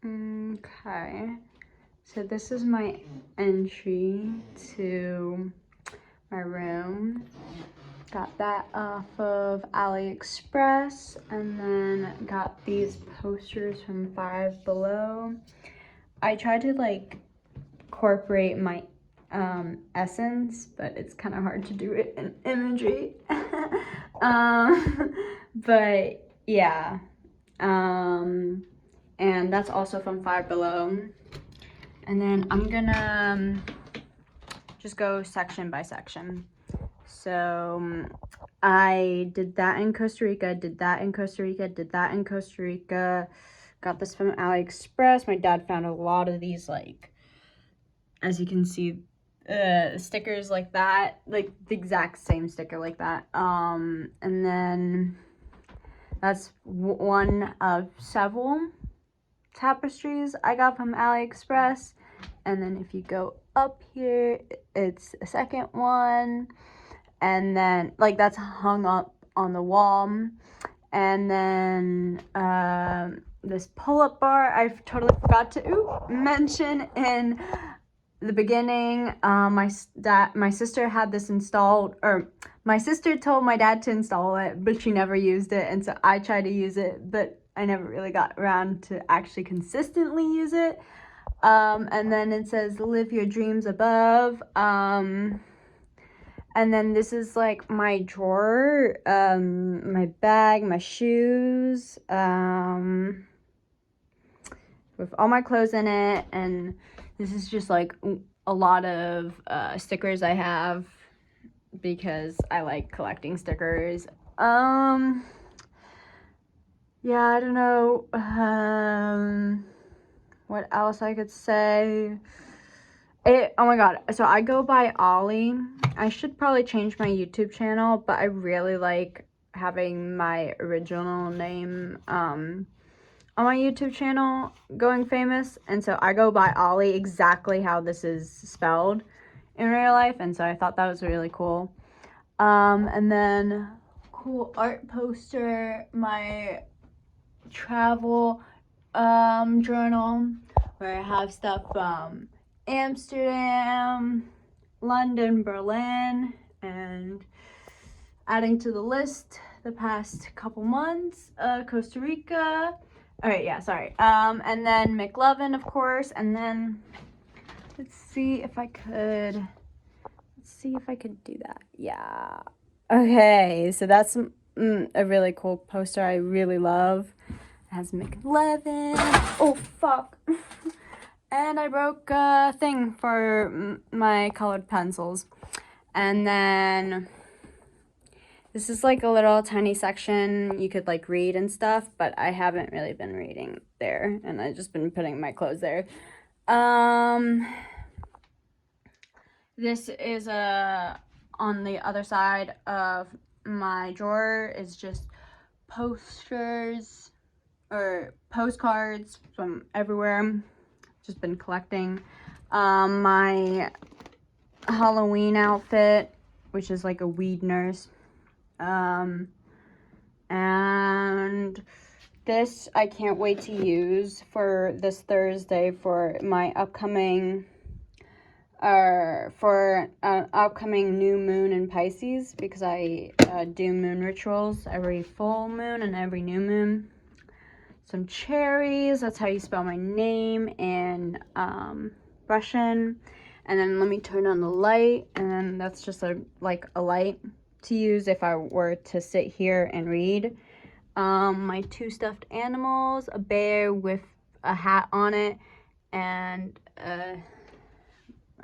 Okay, so this is my entry to my room. Got that off of AliExpress, and then got these posters from Five Below. I tried to like incorporate my essence, but it's kind of hard to do it in imagery. But yeah, and that's also from Five Below. And then I'm gonna just go section by section. So I did that in Costa Rica, did that in Costa Rica, did that in Costa Rica. Got this from AliExpress. My dad found a lot of these, like, as you can see, stickers like that, like the exact same sticker like that. And then that's one of several tapestries I got from AliExpress. And then if you go up here, it's a second one. And then, like, that's hung up on the wall. And then this pull-up bar, I totally forgot to mention in the beginning. My sister had this installed, or my sister told my dad to install it, but she never used it. And so I tried to use it, but I never really got around to actually consistently use it. And then it says, live your dreams above. And then this is like my drawer, my bag, my shoes, with all my clothes in it. And this is just like a lot of stickers I have because I like collecting stickers. Yeah, I don't know what else I could say. Oh my god, so I go by Ollie. I should probably change my YouTube channel, but I really like having my original name on my YouTube channel going famous, and so I go by Ollie, exactly how this is spelled in real life, and so I thought that was really cool. And then cool art poster, my travel journal, where I have stuff from Amsterdam, London, Berlin, and adding to the list the past couple months, Costa Rica. All right, yeah, sorry. And then McLovin, of course, and then let's see if I could do that. Yeah. Okay, so that's a really cool poster I really love. It has McLovin. Oh, fuck. And I broke a thing for my colored pencils. And then this is like a little tiny section you could like read and stuff, but I haven't really been reading there, and I've just been putting my clothes there. This is on the other side of my drawer is just posters or postcards from everywhere. Just been collecting my Halloween outfit, which is like a weed nurse, and this I can't wait to use for this Thursday for my upcoming upcoming new moon in Pisces, because I do moon rituals every full moon and every new moon. Some cherries, that's how you spell my name in Russian. And then let me turn on the light, and then that's just a light to use if I were to sit here and read. My two stuffed animals, a bear with a hat on it, and a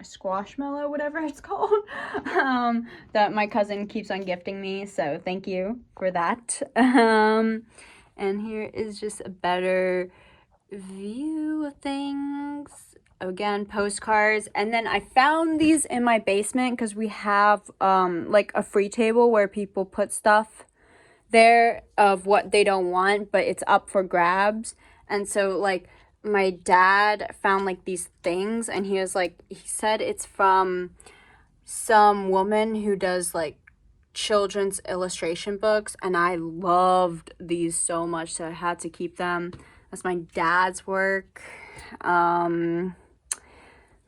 squashmallow, whatever it's called, that my cousin keeps on gifting me, so thank you for that. And here is just a better view of things. Again, postcards. And then I found these in my basement because we have like a free table where people put stuff there of what they don't want, but it's up for grabs. And so like my dad found like these things, and he said it's from some woman who does like children's illustration books, and I loved these so much, so I had to keep them. That's my dad's work. Let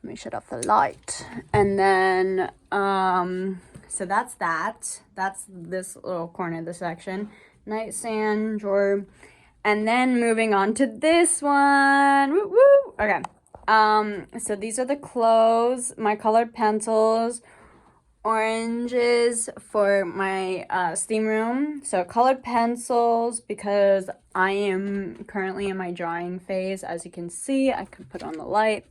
me shut off the light. And then, so that's that. That's this little corner of the section. Nightstand, drawer. And then moving on to this one. Woo woo. Okay. So these are the clothes, my colored pencils, oranges for my steam room. So colored pencils because I am currently in my drawing phase. As you can see, I can put on the light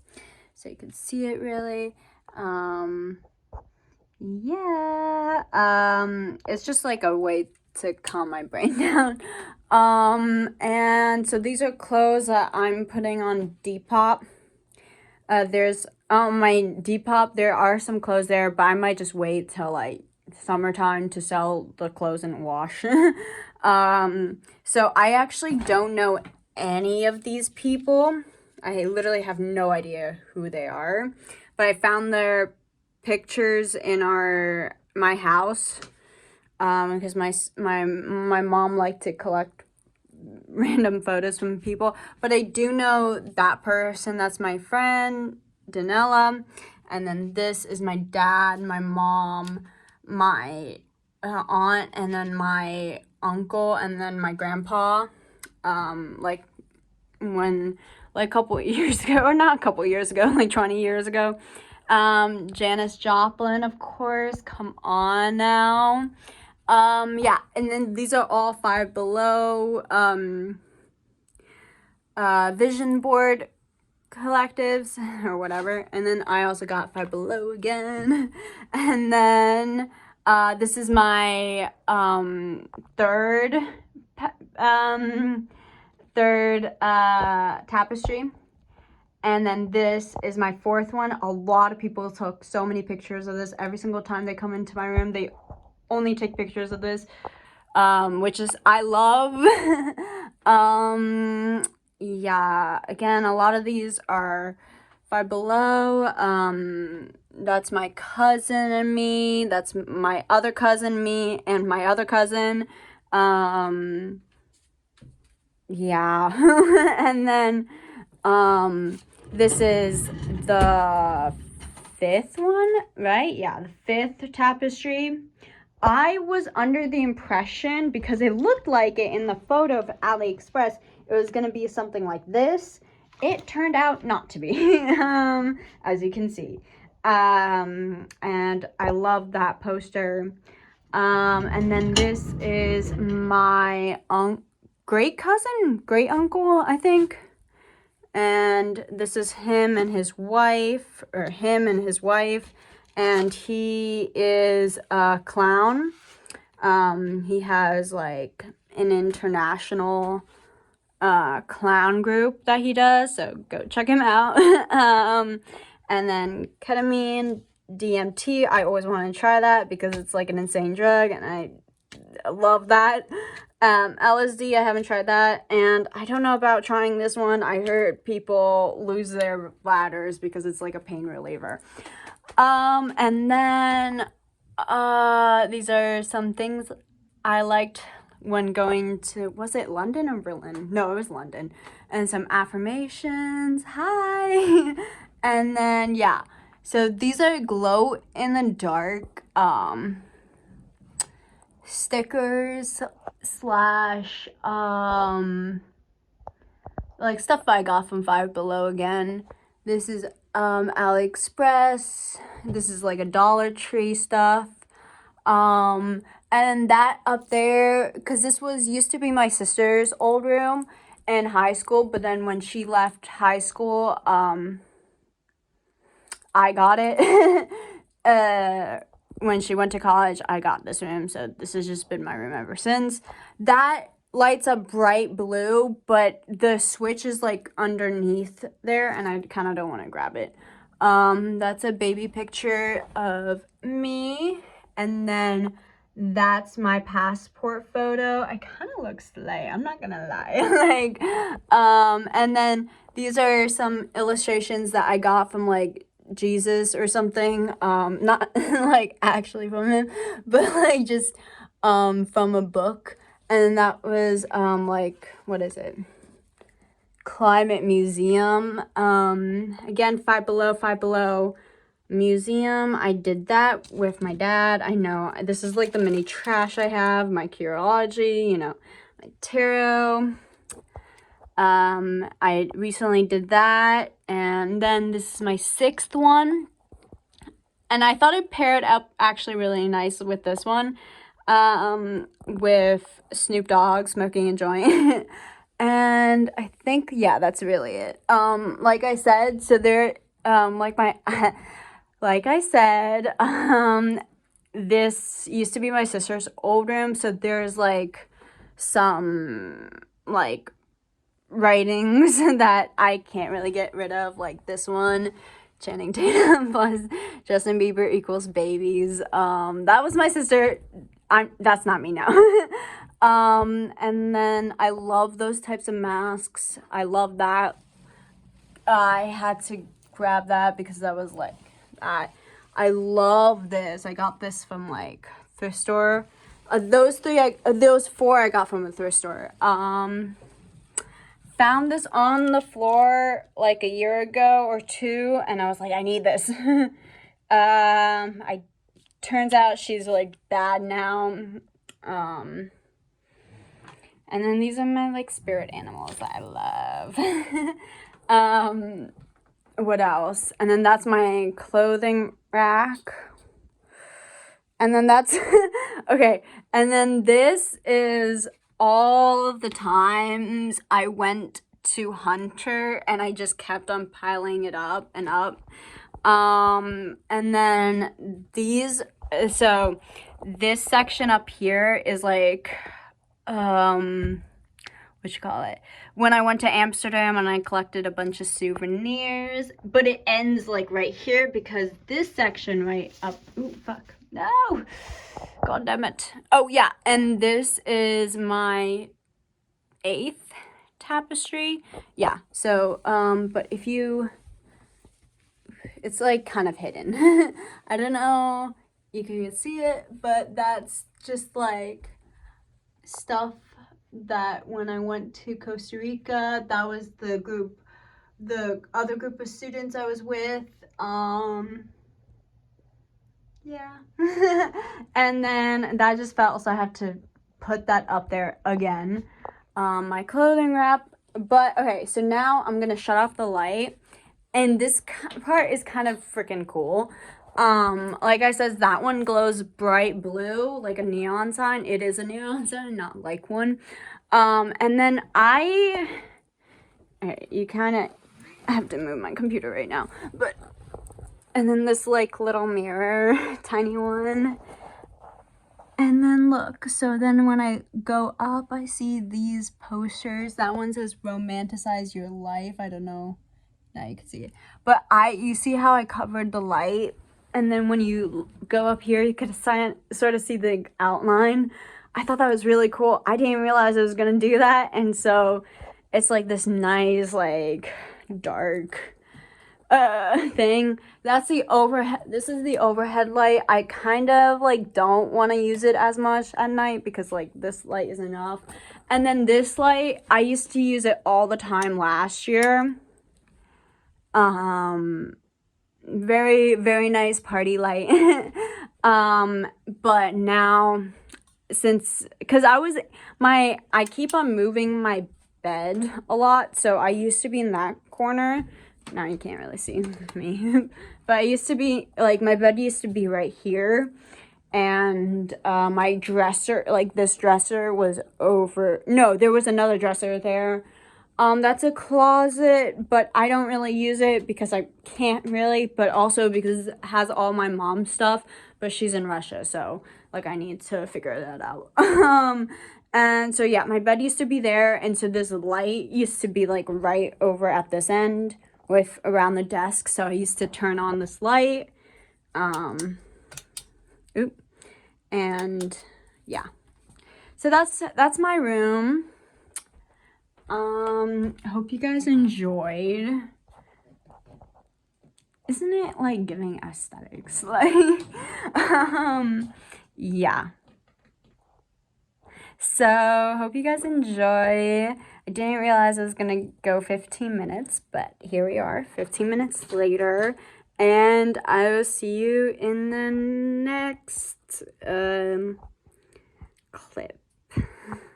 so you can see it really. It's just like a way to calm my brain down. And so these are clothes that I'm putting on Depop. There's my Depop, there are some clothes there, but I might just wait till like summertime to sell the clothes and wash. So I actually don't know any of these people. I literally have no idea who they are, but I found their pictures in my house, because my mom liked to collect random photos from people. But I do know that person. That's my friend Danella, and then this is my dad, my mom, my aunt, and then my uncle, and then my grandpa. Like a couple of years ago, or not a couple of years ago, like 20 years ago. Janis Joplin, of course. Come on now. Yeah, and then these are all Five Below vision board collectives or whatever. And then I also got Five Below again. And then this is my third tapestry. And then this is my fourth one. A lot of people took so many pictures of this. Every single time they come into my room, they only take pictures of this, which is I love. Yeah, again, a lot of these are Five Below. That's my cousin and me. That's my other cousin, me, and my other cousin. Yeah. And then this is the fifth one, right? Yeah, the fifth tapestry. I was under the impression, because it looked like it in the photo of AliExpress, it was going to be something like this. It turned out not to be, as you can see. And I love that poster. And then this is my great uncle, I think. And this is him and his wife, and he is a clown. He has like an international clown group that he does, so go check him out. And then ketamine, DMT, I always want to try that because it's like an insane drug and I love that. LSD, I haven't tried that, and I don't know about trying this one. I heard people lose their bladders because it's like a pain reliever. And then these are some things I liked when going to, was it London or Berlin? No, it was London. And some affirmations. Hi. And then yeah, so these are glow in the dark stickers slash like stuff I got from Five Below again. This is AliExpress. This is like a Dollar Tree stuff. And that up there, because this used to be my sister's old room in high school, but then when she left high school, I got it. When she went to college, I got this room, so this has just been my room ever since. That lights up bright blue, but the switch is like underneath there, and I kind of don't want to grab it. That's a baby picture of me, and then that's my passport photo. I kind of look slay, I'm not gonna lie. And then these are some illustrations that I got from like Jesus or something, not like actually from him, but like just from a book. And that was like, what is it, Climate Museum. Again, Five Below Museum. I did that with my dad. I know this is like the mini trash I have, my Curology, you know, my tarot. I recently did that, and then this is my 6th one, and I thought it paired up actually really nice with this one, with Snoop Dogg smoking a joint. And I think, yeah, that's really it. Like I said, so there, like I said, this used to be my sister's old room, so there's like some like writings that I can't really get rid of, like this one, Channing Tatum plus Justin Bieber equals babies. That was my sister. That's not me now. And then I love those types of masks. I love that. I had to grab that because that was like, I love this. I got this from like thrift store. Those 4 I got from a thrift store. Found this on the floor like a year ago or 2, and I was like, I need this. Turns out she's like bad now. And then these are my like spirit animals that I love. What else? And then that's my clothing rack. And then that's okay. And then this is all of the times I went to Hunter and I just kept on piling it up and up. And then these, so this section up here is like, what you call it? When I went to Amsterdam and I collected a bunch of souvenirs, but it ends like right here because this section right up, ooh, fuck. No, god damn it. Oh yeah, and this is my 8th tapestry. Yeah, so but if you, it's like kind of hidden. I don't know you can see it, but that's just like stuff that when I went to Costa Rica, that was the other group of students I was with. Yeah. And then that just felt, so I had to put that up there again. My clothing wrap. But okay, so now I'm gonna shut off the light, and this part is kind of freaking cool. Like I said, that one glows bright blue like a neon sign. It is a neon sign, not like one. And then you kind of have to move my computer right now, but and then this like little mirror, tiny one. And then look, so then when I go up, I see these posters. That one says romanticize your life. I don't know. Now you can see it. But you see how I covered the light? And then when you go up here, you could sort of see the outline. I thought that was really cool. I didn't realize I was going to do that. And so it's like this nice, like, dark thing. That's the overhead. This is the overhead light. I kind of like don't want to use it as much at night because like this light is enough. And then this light, I used to use it all the time last year. Very, very nice party light. But now, because I keep on moving my bed a lot, so I used to be in that corner. Now you can't really see me. But I used to be, like, my bed used to be right here. And my dresser, like, this dresser was over. No, there was another dresser there. That's a closet, but I don't really use it because I can't really, but also because it has all my mom's stuff, but she's in Russia, so, like, I need to figure that out. And so, yeah, my bed used to be there, and so this light used to be, like, right over at this end with around the desk, so I used to turn on this light. And, yeah. So that's my room. I hope you guys enjoyed. Isn't it like giving aesthetics? Like, yeah. So, hope you guys enjoy. I didn't realize I was gonna go 15 minutes, but here we are, 15 minutes later. And I will see you in the next clip.